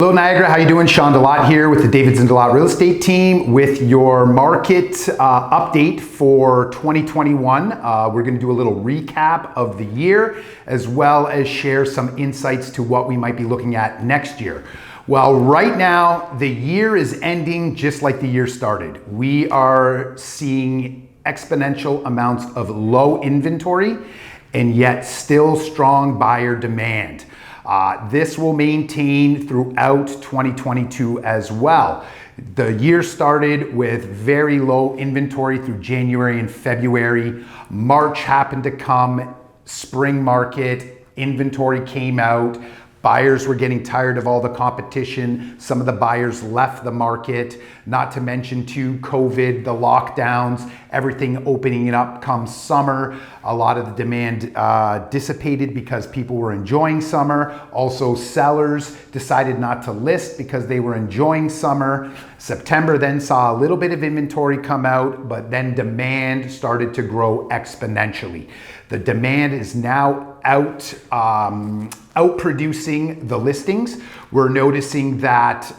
Hello Niagara, how you doing? Shawn DeLaat here with the Davids DeLaat Real Estate Team with your market update for 2021. We're going to do a little recap of the year as well as share some insights to what we might be looking at next year. Well, right now the year is ending just like the year started. We are seeing exponential amounts of low inventory and yet still strong buyer demand. This will maintain throughout 2022 as well. The year started with very low inventory through January and February. March happened to come, spring market, inventory came out. Buyers were getting tired of all the competition. Some of the buyers left the market, not to mention too COVID, the lockdowns, everything opening it up come summer. A lot of the demand dissipated because people were enjoying summer. Also, sellers decided not to list because they were enjoying summer. September then saw a little bit of inventory come out, but then demand started to grow exponentially. The demand is now outproducing the listings. We're noticing that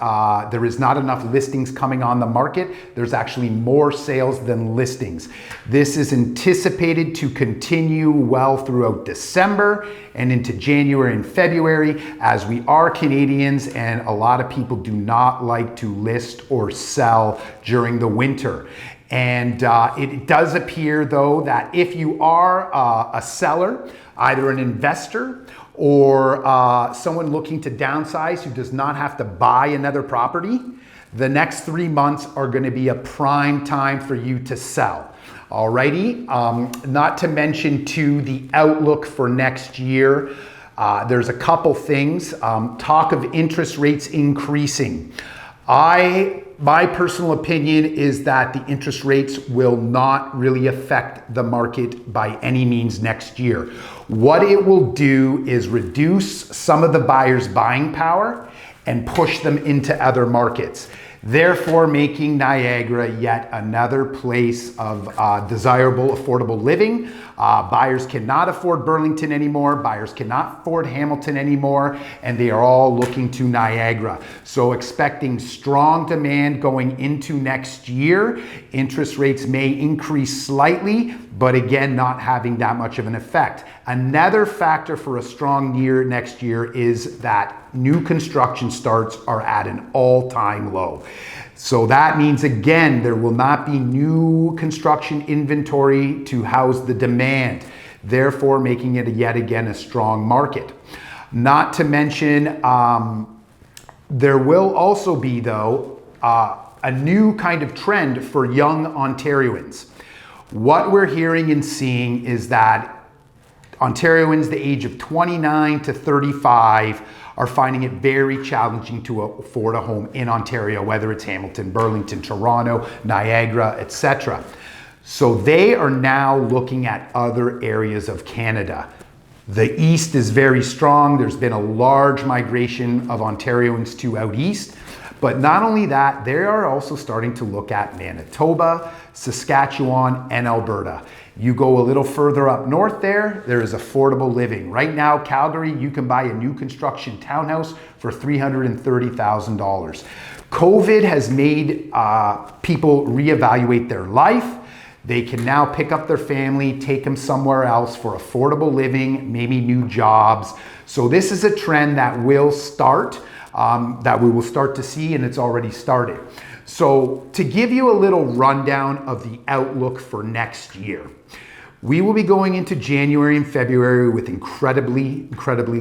there is not enough listings coming on the market. There's actually more sales than listings. This is anticipated to continue well throughout December and into January and February, as we are Canadians and a lot of people do not like to list or sell during the winter. And it does appear though that if you are a seller, either an investor or someone looking to downsize who does not have to buy another property, the next 3 months are going to be a prime time for you to sell. Alrighty, not to mention too the outlook for next year. There's a couple things. Talk of interest rates increasing. My personal opinion is that the interest rates will not really affect the market by any means next year. What it will do is reduce some of the buyers' buying power and push them into other markets, therefore making Niagara yet another place of desirable, affordable living. Buyers cannot afford Burlington anymore. Buyers cannot afford Hamilton anymore, and they are all looking to Niagara. So expecting strong demand going into next year. Interest rates may increase slightly, but again, not having that much of an effect. Another factor for a strong year next year is that new construction starts are at an all-time low. So that means, again, there will not be new construction inventory to house the demand, therefore making it yet again a strong market. Not to mention, there will also be, though, a new kind of trend for young Ontarians. What we're hearing and seeing is that Ontarians the age of 29 to 35 are finding it very challenging to afford a home in Ontario, whether it's Hamilton, Burlington, Toronto, Niagara, etc. So they are now looking at other areas of Canada. The East is very strong. There's been a large migration of Ontarians to out East. But not only that, they are also starting to look at Manitoba, Saskatchewan, and Alberta. You go a little further up north there is affordable living. Right now, Calgary, you can buy a new construction townhouse for $330,000. COVID has made people reevaluate their life. They can now pick up their family, take them somewhere else for affordable living, maybe new jobs. So this is a trend that will start, that we will start to see, and it's already started. So to give you a little rundown of the outlook for next year, we will be going into January and February with incredibly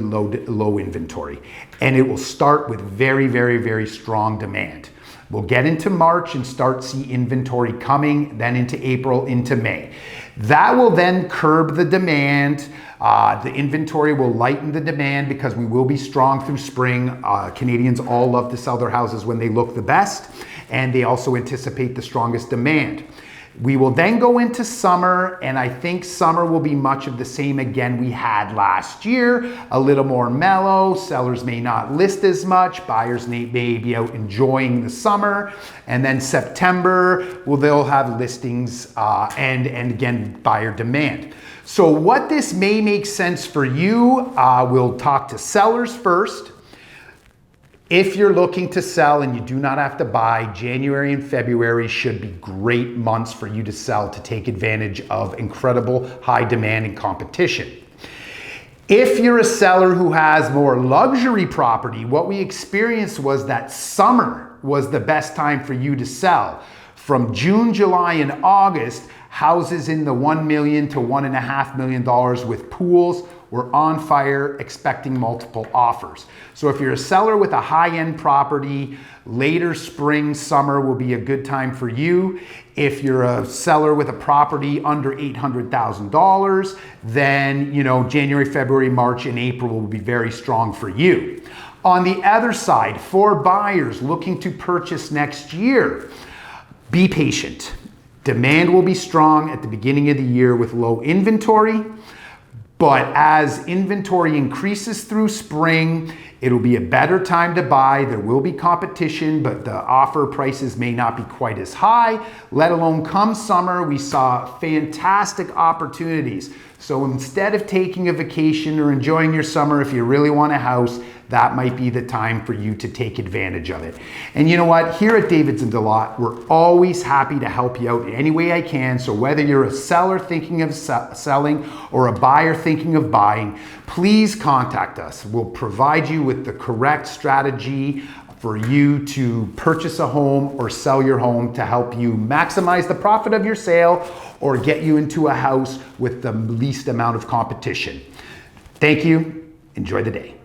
low inventory. And it will start with very, very, very strong demand. We'll get into March and start see inventory coming, then into April, into May. That will then curb the demand. The inventory will lighten the demand because we will be strong through spring. Canadians all love to sell their houses when they look the best, and they also anticipate the strongest demand. We will then go into summer, and I think summer will be much of the same again we had last year, a little more mellow. Sellers may not list as much. Buyers may be out enjoying the summer. And then September, well, they'll have listings and again, buyer demand. So what this may make sense for you, we'll talk to sellers first. If you're looking to sell and you do not have to buy, January and February should be great months for you to sell to take advantage of incredible high demand and competition. If you're a seller who has more luxury property, what we experienced was that summer was the best time for you to sell. From June, July, and August, houses in the $1 million to $1.5 million with pools were on fire, expecting multiple offers. So if you're a seller with a high-end property, later spring, summer will be a good time for you. If you're a seller with a property under $800,000, then January, February, March, and April will be very strong for you. On the other side, for buyers looking to purchase next year, be patient. Demand will be strong at the beginning of the year with low inventory. But as inventory increases through spring, it'll be a better time to buy. There will be competition, but the offer prices may not be quite as high, let alone come summer, we saw fantastic opportunities. So instead of taking a vacation or enjoying your summer, if you really want a house, that might be the time for you to take advantage of it. And you know what? Here at Davids DeLaat, we're always happy to help you out in any way I can. So whether you're a seller thinking of selling or a buyer thinking of buying, please contact us. We'll provide you with the correct strategy for you to purchase a home or sell your home to help you maximize the profit of your sale or get you into a house with the least amount of competition. Thank you. Enjoy the day.